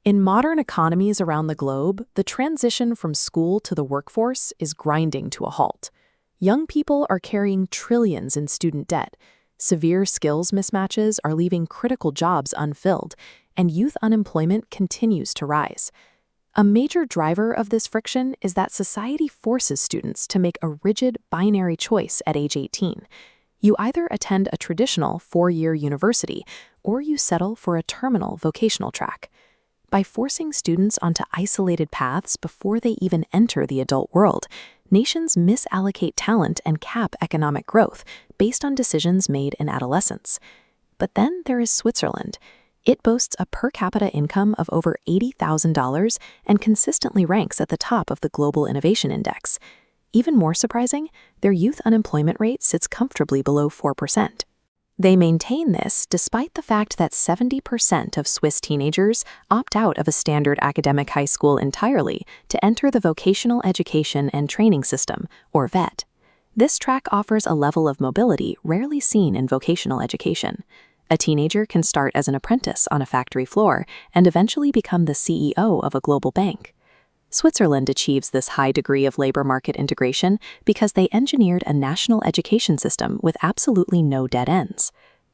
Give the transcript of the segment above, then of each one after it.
In modern economies around the globe, the transition from school to the workforce is grinding to a halt. Young people are carrying trillions in student debt. Severe skills mismatches are leaving critical jobs unfilled, and youth unemployment continues to rise. A major driver of this friction is that society forces students to make a rigid binary choice at age 18. You either attend a traditional 4-year university or you settle for a terminal vocational track. By forcing students onto isolated paths before they even enter the adult world, nations misallocate talent and cap economic growth based on decisions made in adolescence. But then there is Switzerland. It boasts a per capita income of over $80,000 and consistently ranks at the top of the Global Innovation Index. Even more surprising, their youth unemployment rate sits comfortably below 4%. They maintain this despite the fact that 70% of Swiss teenagers opt out of a standard academic high school entirely to enter the Vocational Education and Training system, or VET. This track offers a level of mobility rarely seen in vocational education. A teenager can start as an apprentice on a factory floor and eventually become the CEO of a global bank. Switzerland achieves this high degree of labor market integration because they engineered a national education system with absolutely no dead ends.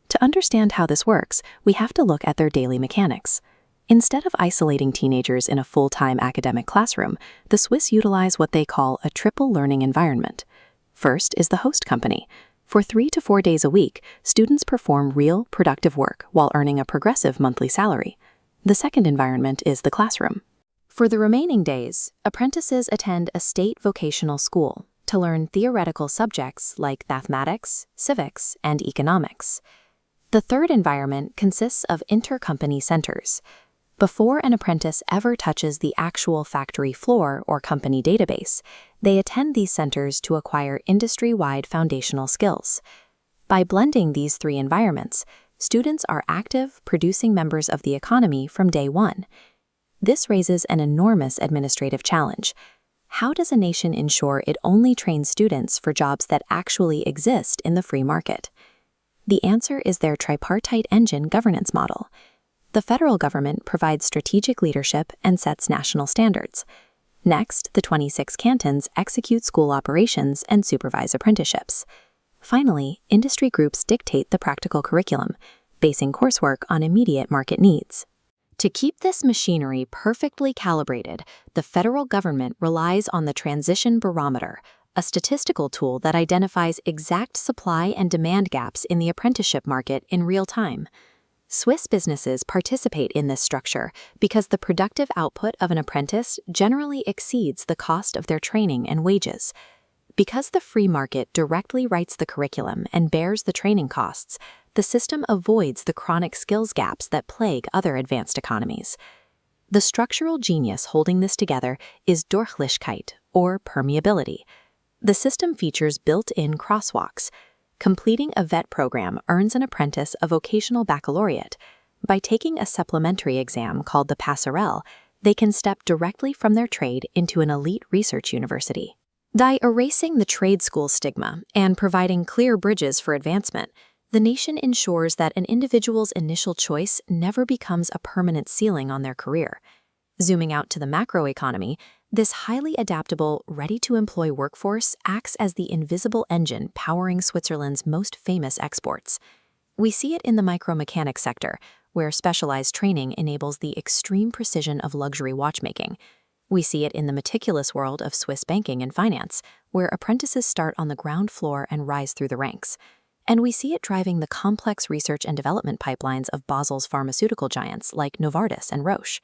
To understand how this works, we have to look at their daily mechanics. Instead of isolating teenagers in a full-time academic classroom, the Swiss utilize what they call a triple learning environment. First is the host company. For 3 to 4 days a week, students perform real, productive work while earning a progressive monthly salary. The second environment is the classroom. For the remaining days, apprentices attend a state vocational school to learn theoretical subjects like mathematics, civics, and economics. The third environment consists of intercompany centers. Before an apprentice ever touches the actual factory floor or company database, they attend these centers to acquire industry-wide foundational skills. By blending these 3 environments, students are active, producing members of the economy from day one. This raises an enormous administrative challenge. How does a nation ensure it only trains students for jobs that actually exist in the free market? The answer is their tripartite engine governance model. The federal government provides strategic leadership and sets national standards. Next, the 26 cantons execute school operations and supervise apprenticeships. Finally, industry groups dictate the practical curriculum, basing coursework on immediate market needs. To keep this machinery perfectly calibrated, the federal government relies on the Transition Barometer, a statistical tool that identifies exact supply and demand gaps in the apprenticeship market in real time. Swiss businesses participate in this structure because the productive output of an apprentice generally exceeds the cost of their training and wages. Because the free market directly writes the curriculum and bears the training costs, the system avoids the chronic skills gaps that plague other advanced economies. The structural genius holding this together is Durchlässigkeit, or permeability. The system features built-in crosswalks. Completing a VET program earns an apprentice a Vocational Baccalaureate. By taking a supplementary exam called the Passerelle, they can step directly from their trade into an elite research university. By erasing the trade school stigma and providing clear bridges for advancement, the nation ensures that an individual's initial choice never becomes a permanent ceiling on their career. Zooming out to the macroeconomy, this highly adaptable, ready-to-employ workforce acts as the invisible engine powering Switzerland's most famous exports. We see it in the micromechanics sector, where specialized training enables the extreme precision of luxury watchmaking. We see it in the meticulous world of Swiss banking and finance, where apprentices start on the ground floor and rise through the ranks. And we see it driving the complex research and development pipelines of Basel's pharmaceutical giants like Novartis and Roche.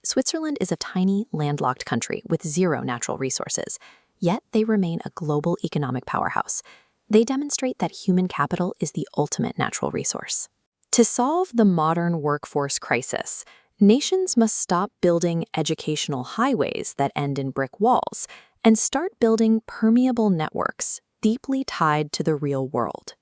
Switzerland is a tiny, landlocked country with 0 natural resources, yet they remain a global economic powerhouse. They demonstrate that human capital is the ultimate natural resource. To solve the modern workforce crisis, nations must stop building educational highways that end in brick walls and start building permeable networks deeply tied to the real world.